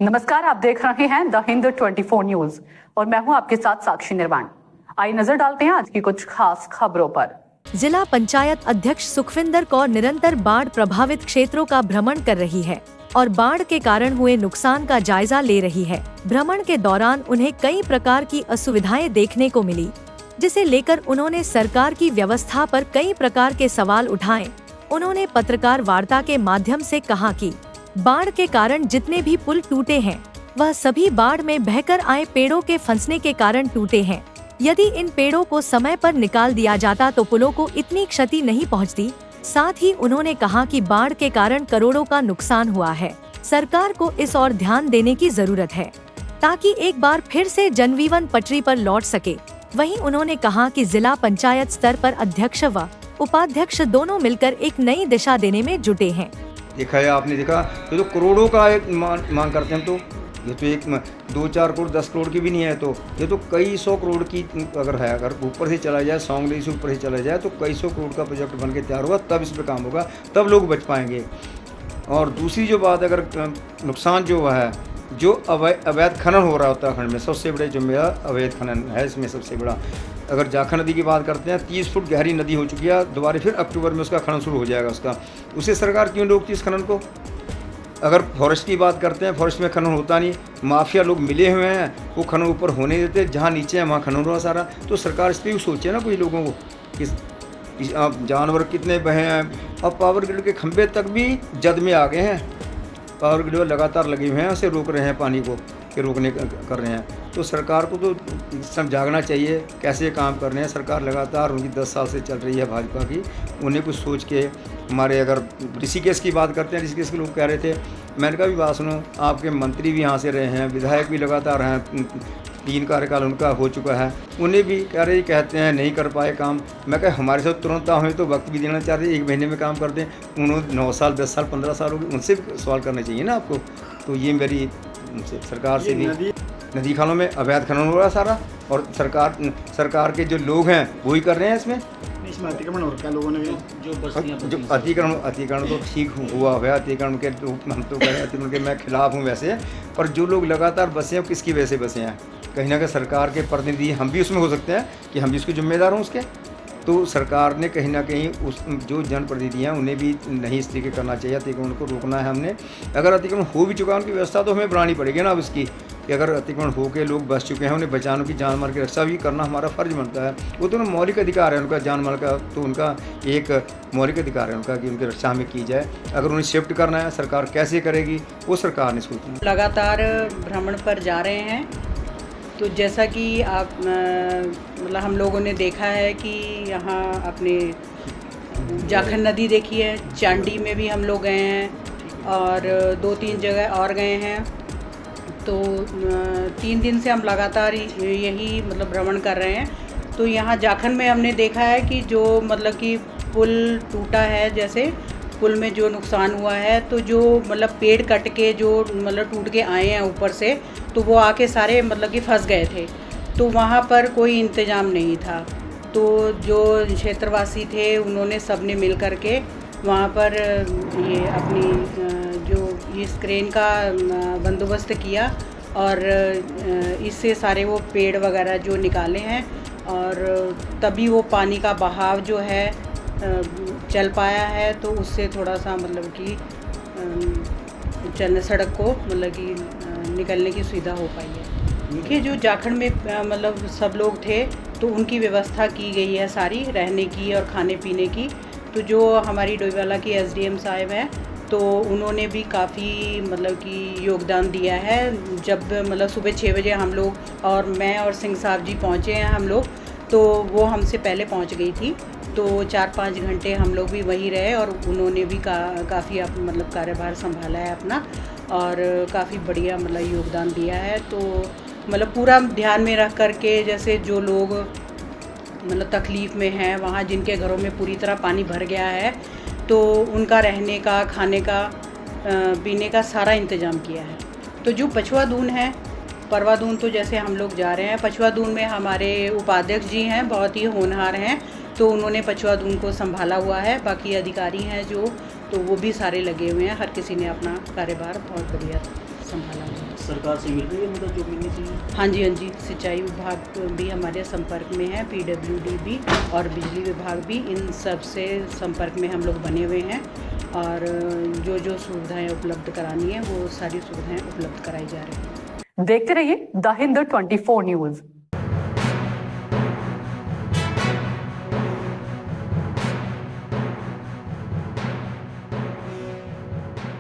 नमस्कार, आप देख रहे हैं द हिंद 24 न्यूज और मैं हूं आपके साथ साक्षी निर्वाण। आइए नजर डालते हैं आज की कुछ खास खबरों पर। जिला पंचायत अध्यक्ष सुखविंदर कौर निरंतर बाढ़ प्रभावित क्षेत्रों का भ्रमण कर रही है और बाढ़ के कारण हुए नुकसान का जायजा ले रही है। भ्रमण के दौरान उन्हें कई प्रकार की असुविधाएं देखने को मिली, जिसे लेकर उन्होंने सरकार की व्यवस्था पर कई प्रकार के सवाल उठाए। उन्होंने पत्रकार वार्ता के माध्यम से कहा कि बाढ़ के कारण जितने भी पुल टूटे हैं, वह सभी बाढ़ में बहकर आए पेड़ों के फंसने के कारण टूटे हैं। यदि इन पेड़ों को समय पर निकाल दिया जाता तो पुलों को इतनी क्षति नहीं पहुंचती। साथ ही उन्होंने कहा कि बाढ़ के कारण करोड़ों का नुकसान हुआ है। सरकार को इस ओर ध्यान देने की जरूरत है ताकि एक बार फिर से जनजीवन पटरी पर लौट सके। वहीं उन्होंने कहा कि जिला पंचायत स्तर पर अध्यक्ष व उपाध्यक्ष दोनों मिलकर एक नई दिशा देने में जुटे हैं। देखा है, आपने देखा ये तो करोड़ों का एक मांग करते हैं। तो ये तो एक 2-4 करोड़ 10 करोड़ की भी नहीं है, तो ये तो कई सौ करोड़ की अगर है। अगर ऊपर से चला जाए, सौंगड़ी से ऊपर से चला जाए तो कई सौ करोड़ का प्रोजेक्ट बन के तैयार होगा, तब इस पर काम होगा, तब लोग बच पाएंगे। और दूसरी जो बात, अगर नुकसान जो है, जो अवैध खनन हो रहा है उत्तराखंड में, सबसे बड़े जो मेरा अवैध खनन है इसमें सबसे बड़ा। अगर जाखन नदी की बात करते हैं, 30 फुट गहरी नदी हो चुकी है, दोबारा फिर अक्टूबर में उसका खनन शुरू हो जाएगा उसका। उसे सरकार क्यों रोकती इस खनन को? अगर फॉरेस्ट की बात करते हैं, फॉरेस्ट में खनन होता नहीं, माफिया लोग मिले हुए हैं, वो खनन ऊपर होने देते, जहाँ नीचे है वहाँ खनन हो रहा सारा। तो सरकार इस पर भी सोचे ना कुछ लोगों को कि जानवर कितने बहे हैं। अब पावर ग्रिड के खंभे तक भी जद में आ गए हैं, पावर ग्रिड लगातार लगे हुए हैं, उसे रोक रहे हैं, पानी को के रोकने कर रहे हैं। तो सरकार को तो सब जागना चाहिए, कैसे काम कर रहे हैं। सरकार लगातार उनकी 10 साल से चल रही है भाजपा की, उन्हें कुछ सोच के। हमारे अगर ऋषिकेश की बात करते हैं, ऋषिकेश के लोग कह रहे थे, मैंने कहा भी बात सुनो, आपके मंत्री भी यहाँ से रहे हैं, विधायक भी लगातार हैं, 3 कार्यकाल उनका हो चुका है, उन्हें भी कहते हैं नहीं कर पाए काम। मैं कहा हमारे साथ तुरंत हमें तो वक्त भी देना चाहते, 1 महीने में काम कर दें। उन्होंने 9 साल 10 साल 15 साल हो गए, उनसे भी सवाल करना चाहिए ना आपको। तो ये मेरी सरकार से भी, नदी खालों में अवैध खनन हो रहा है सारा, और सरकार के जो लोग हैं वही कर रहे हैं इसमें अतिक्रमण हो रखा है लोगों ने भी। जो अतिक्रमण तो ठीक हुआ है, अतिक्रमण के हम तो कह रहे हैं, अतिक्रमण के मैं खिलाफ हूँ वैसे, पर जो लोग लगातार बसे हैं किसकी वजह से बसे हैं? कहीं ना कहीं सरकार के प्रतिनिधि हम भी उसमें हो सकते हैं कि हम भी उसके जिम्मेदार हों उसके। तो सरकार ने कहीं ना कहीं उस जो जनप्रतिनिधि हैं उन्हें भी नहीं इस तरीके करना चाहिए, अतिक्रमण को रोकना है हमने। अगर अतिक्रमण हो भी चुका है, उनकी व्यवस्था तो हमें बनानी पड़ेगी ना अब इसकी, कि अगर अतिक्रमण हो के लोग बस चुके हैं, उन्हें बचाने की, जान माल की रक्षा भी करना हमारा फ़र्ज बनता है। वो तो मौलिक अधिकार है उनका, जान माल का तो उनका एक मौलिक अधिकार है उनका कि उनकी रक्षा हमें की जाए। अगर उन्हें शिफ्ट करना है, सरकार कैसे करेगी वो सरकार ने सोचना। लगातार भ्रमण पर जा रहे हैं, तो जैसा कि आप मतलब हम लोगों ने देखा है कि यहाँ अपने जाखन नदी देखी है, चांडी में भी हम लोग गए हैं और 2-3 जगह और गए हैं। तो 3 दिन से हम लगातार यही मतलब भ्रमण कर रहे हैं। तो यहाँ जाखन में हमने देखा है कि जो मतलब कि पुल टूटा है, जैसे पुल में जो नुकसान हुआ है, तो जो मतलब पेड़ कट के जो मतलब टूट के आए हैं ऊपर से, तो वो आके सारे मतलब कि फंस गए थे। तो वहाँ पर कोई इंतज़ाम नहीं था। तो जो क्षेत्रवासी थे उन्होंने सबने मिल कर के वहाँ पर ये अपनी जो इस क्रेन का बंदोबस्त किया और इससे सारे वो पेड़ वगैरह जो निकाले हैं, और तभी वो पानी का बहाव जो है चल पाया है। तो उससे थोड़ा सा मतलब कि चलने सड़क को मतलब कि निकलने की सुविधा हो पाई है। देखिए, जो जाखड़ में मतलब सब लोग थे तो उनकी व्यवस्था की गई है सारी, रहने की और खाने पीने की। तो जो हमारी डोईवाला की एसडीएम साहब हैं, तो उन्होंने भी काफ़ी मतलब कि योगदान दिया है। जब मतलब सुबह 6 बजे हम लोग और मैं और सिंह साहब जी पहुँचे हैं हम लोग, तो वो हमसे पहले पहुँच गई थी। तो 4-5 घंटे हम लोग भी वहीं रहे और उन्होंने भी काफ़ी मतलब कार्यभार संभाला है अपना, और काफ़ी बढ़िया मतलब योगदान दिया है। तो मतलब पूरा ध्यान में रख कर के, जैसे जो लोग मतलब तकलीफ़ में हैं, वहाँ जिनके घरों में पूरी तरह पानी भर गया है, तो उनका रहने का, खाने का, पीने का सारा इंतज़ाम किया है। तो जो पछुआ दून है, परवा दून, तो जैसे हम लोग जा रहे हैं पछुआ दून में, हमारे उपाध्यक्ष जी हैं, बहुत ही होनहार हैं, तो उन्होंने पछुआ दून को संभाला हुआ है। बाकी अधिकारी हैं जो, तो वो भी सारे लगे हुए हैं, हर किसी ने अपना कार्यभार बहुत बढ़िया संभाला हुआ है। सरकार से मिल रही है मदद जो मिलनी चाहिए? हाँ जी, हाँ जी, सिंचाई विभाग भी हमारे संपर्क में है, PWD भी और बिजली विभाग भी, इन सब से संपर्क में हम लोग बने हुए हैं और जो जो सुविधाएं उपलब्ध करानी है वो सारी सुविधाएं उपलब्ध कराई जा रही हैं। देखते रहिए द हिंद 24 न्यूज।